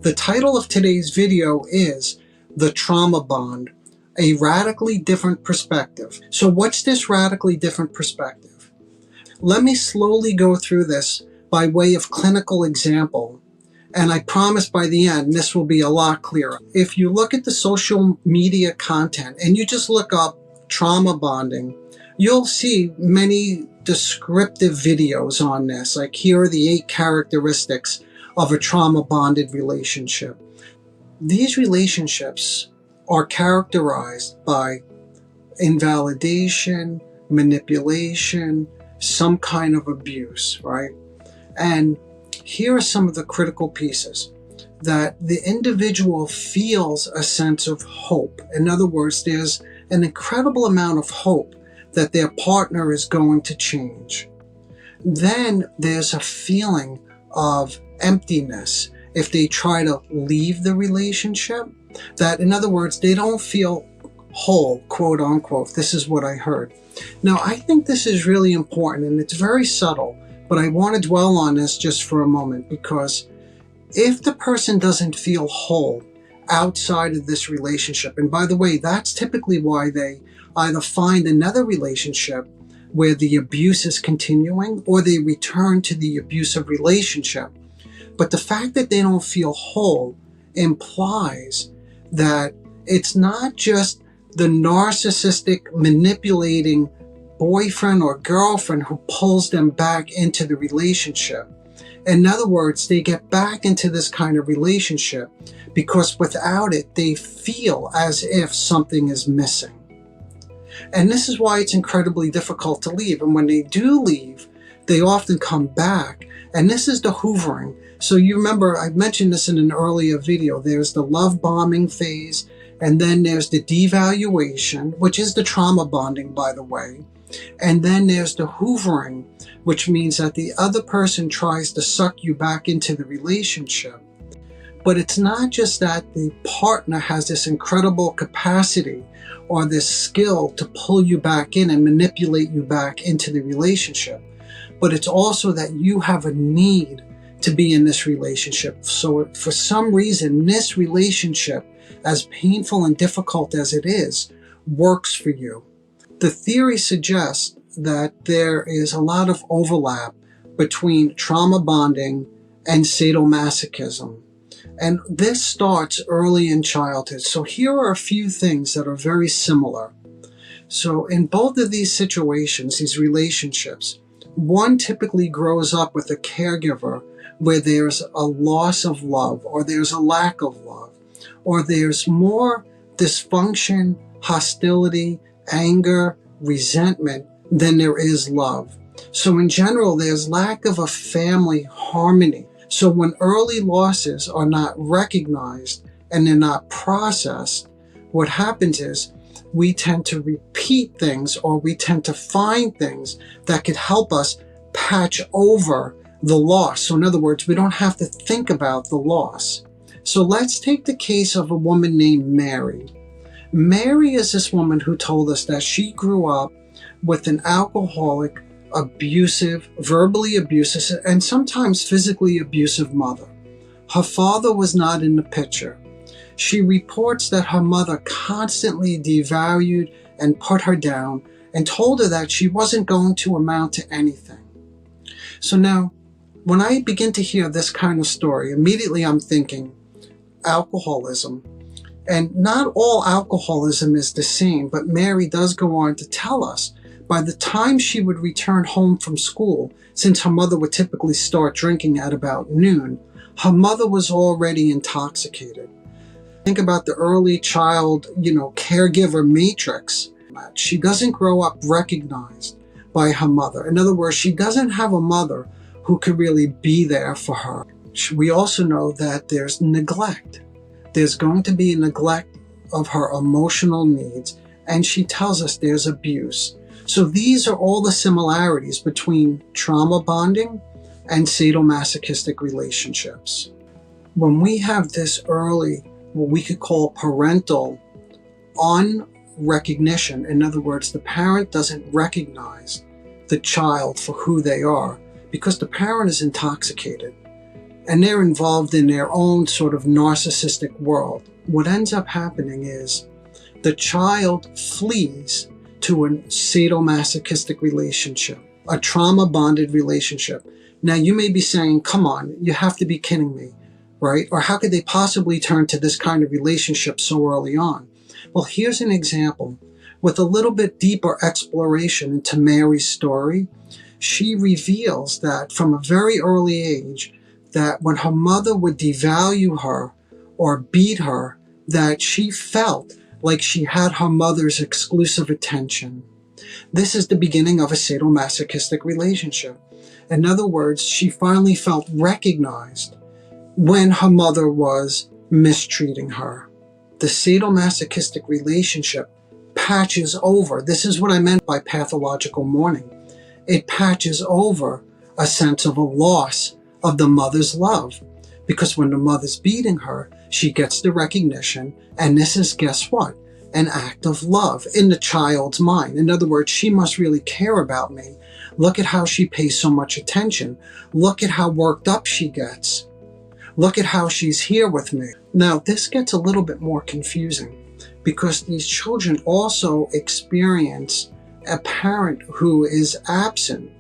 The title of today's video is The Trauma Bond, a radically different perspective. So what's this radically different perspective? Let me slowly go through this by way of clinical example, and I promise by the end this will be a lot clearer. If you look at the social media content and you just look up trauma bonding, you'll see many descriptive videos on this, like here are the 8 characteristics of a trauma bonded relationship. These relationships are characterized by invalidation, manipulation, some kind of abuse, right? And here are some of the critical pieces. That the individual feels a sense of hope. In other words, there's an incredible amount of hope that their partner is going to change. Then there's a feeling of emptiness if they try to leave the relationship. That, in other words, they don't feel whole, quote unquote. This is what I heard. Now, I think this is really important, and it's very subtle, but I want to dwell on this just for a moment, because if the person doesn't feel whole outside of this relationship, and by the way, that's typically why they either find another relationship where the abuse is continuing, or they return to the abusive relationship. But the fact that they don't feel whole implies that it's not just the narcissistic, manipulating boyfriend or girlfriend who pulls them back into the relationship. In other words, they get back into this kind of relationship because without it, they feel as if something is missing. And this is why it's incredibly difficult to leave. And when they do leave, they often come back. And this is the hoovering. So you remember, I mentioned this in an earlier video. There's the love bombing phase, and then there's the devaluation, which is the trauma bonding, by the way. And then there's the hoovering, which means that the other person tries to suck you back into the relationship. But it's not just that the partner has this incredible capacity or this skill to pull you back in and manipulate you back into the relationship, but it's also that you have a need to be in this relationship. So for some reason, this relationship, as painful and difficult as it is, works for you. The theory suggests that there is a lot of overlap between trauma bonding and sadomasochism. And this starts early in childhood. So here are a few things that are very similar. So in both of these situations, these relationships, one typically grows up with a caregiver where there's a loss of love, or there's a lack of love, or there's more dysfunction, hostility, anger, resentment than there is love. So in general, there's lack of a family harmony. So when early losses are not recognized and they're not processed, what happens is we tend to repeat things, or we tend to find things that could help us patch over the loss. So in other words, we don't have to think about the loss. So let's take the case of a woman named Mary. Mary is this woman who told us that she grew up with an alcoholic, abusive, verbally abusive, and sometimes physically abusive mother. Her father was not in the picture. She reports that her mother constantly devalued and put her down and told her that she wasn't going to amount to anything. So now, when I begin to hear this kind of story, immediately I'm thinking alcoholism. And not all alcoholism is the same, but Mary does go on to tell us by the time she would return home from school, since her mother would typically start drinking at about noon, her mother was already intoxicated. Think about the early child, caregiver matrix. She doesn't grow up recognized by her mother. In other words, she doesn't have a mother who could really be there for her. We also know that there's neglect. There's going to be a neglect of her emotional needs, and she tells us there's abuse. So these are all the similarities between trauma bonding and sadomasochistic relationships. When we have this early, what we could call parental unrecognition, in other words, the parent doesn't recognize the child for who they are because the parent is intoxicated. and they're involved in their own sort of narcissistic world, what ends up happening is the child flees to a sadomasochistic relationship, a trauma-bonded relationship. Now, you may be saying, come on, you have to be kidding me, right? Or how could they possibly turn to this kind of relationship so early on? Well, here's an example. With a little bit deeper exploration into Mary's story, she reveals that from a very early age, that when her mother would devalue her or beat her, that she felt like she had her mother's exclusive attention. This is the beginning of a sadomasochistic relationship. In other words, she finally felt recognized when her mother was mistreating her. The sadomasochistic relationship patches over. This is what I meant by pathological mourning. It patches over a sense of a loss of the mother's love. Because when the mother's beating her, she gets the recognition, and this is, guess what? An act of love in the child's mind. In other words, she must really care about me. Look at how she pays so much attention. Look at how worked up she gets. Look at how she's here with me. Now, this gets a little bit more confusing because these children also experience a parent who is absent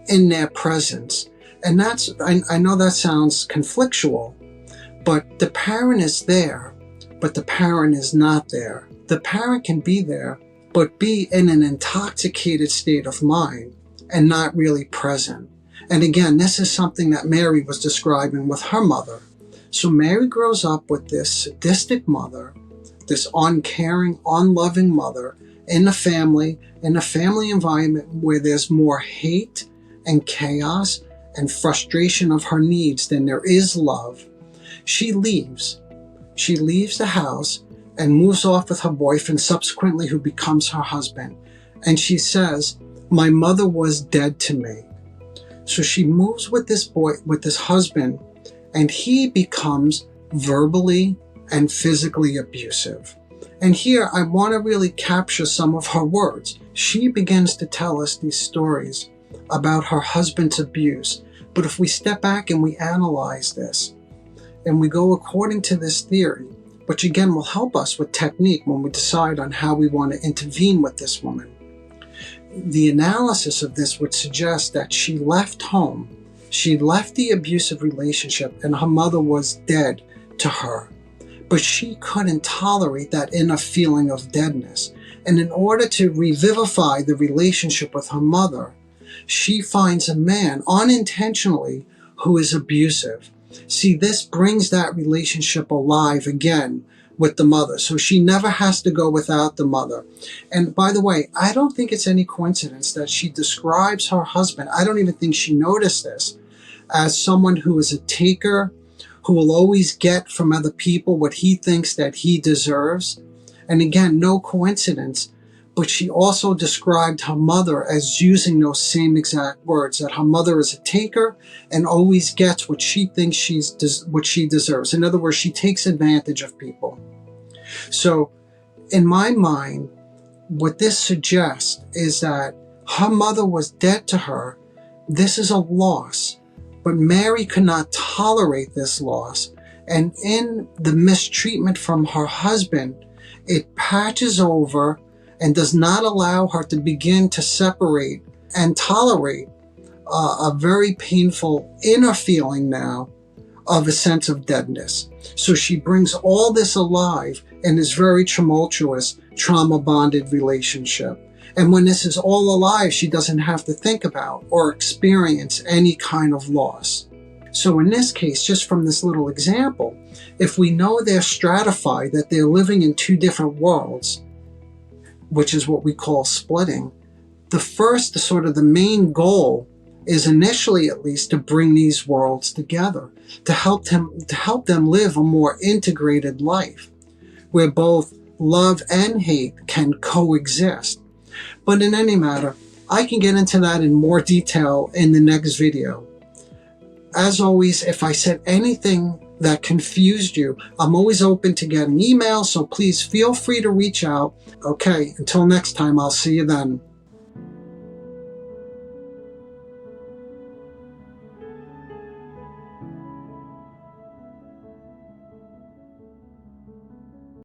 in their presence. And that's, I know that sounds conflictual, but the parent is there, but the parent is not there. The parent can be there, but be in an intoxicated state of mind and not really present. And again, this is something that Mary was describing with her mother. So Mary grows up with this sadistic mother, this uncaring, unloving mother in a family environment where there's more hate and chaos and frustration of her needs than there is love. She leaves. She leaves the house and moves off with her boyfriend, subsequently who becomes her husband. And she says, my mother was dead to me. So she moves with this boy, with this husband, and he becomes verbally and physically abusive. And here I want to really capture some of her words. She begins to tell us these stories about her husband's abuse. But if we step back and we analyze this, and we go according to this theory, which again will help us with technique when we decide on how we want to intervene with this woman, the analysis of this would suggest that she left home, she left the abusive relationship, and her mother was dead to her. But she couldn't tolerate that inner feeling of deadness. And in order to revivify the relationship with her mother, she finds a man unintentionally who is abusive. See, this brings that relationship alive again with the mother. So she never has to go without the mother. And by the way, I don't think it's any coincidence that she describes her husband, I don't even think she noticed this, as someone who is a taker, who will always get from other people what he thinks that he deserves. And again, no coincidence, but she also described her mother as using those same exact words, that her mother is a taker and always gets what she thinks what she deserves. In other words, she takes advantage of people. So in my mind, what this suggests is that her mother was dead to her. This is a loss. But Mary could not tolerate this loss. And in the mistreatment from her husband, it patches over and does not allow her to begin to separate and tolerate a very painful inner feeling now of a sense of deadness. So she brings all this alive in this very tumultuous, trauma-bonded relationship. And when this is all alive, she doesn't have to think about or experience any kind of loss. So in this case, just from this little example, if we know they're stratified, that they're living in two different worlds, which is what we call splitting, the main goal is initially at least to bring these worlds together, to help them live a more integrated life, where both love and hate can coexist. But in any matter, I can get into that in more detail in the next video. As always, if I said anything that confused you, I'm always open to getting emails, so please feel free to reach out. Okay, until next time, I'll see you then.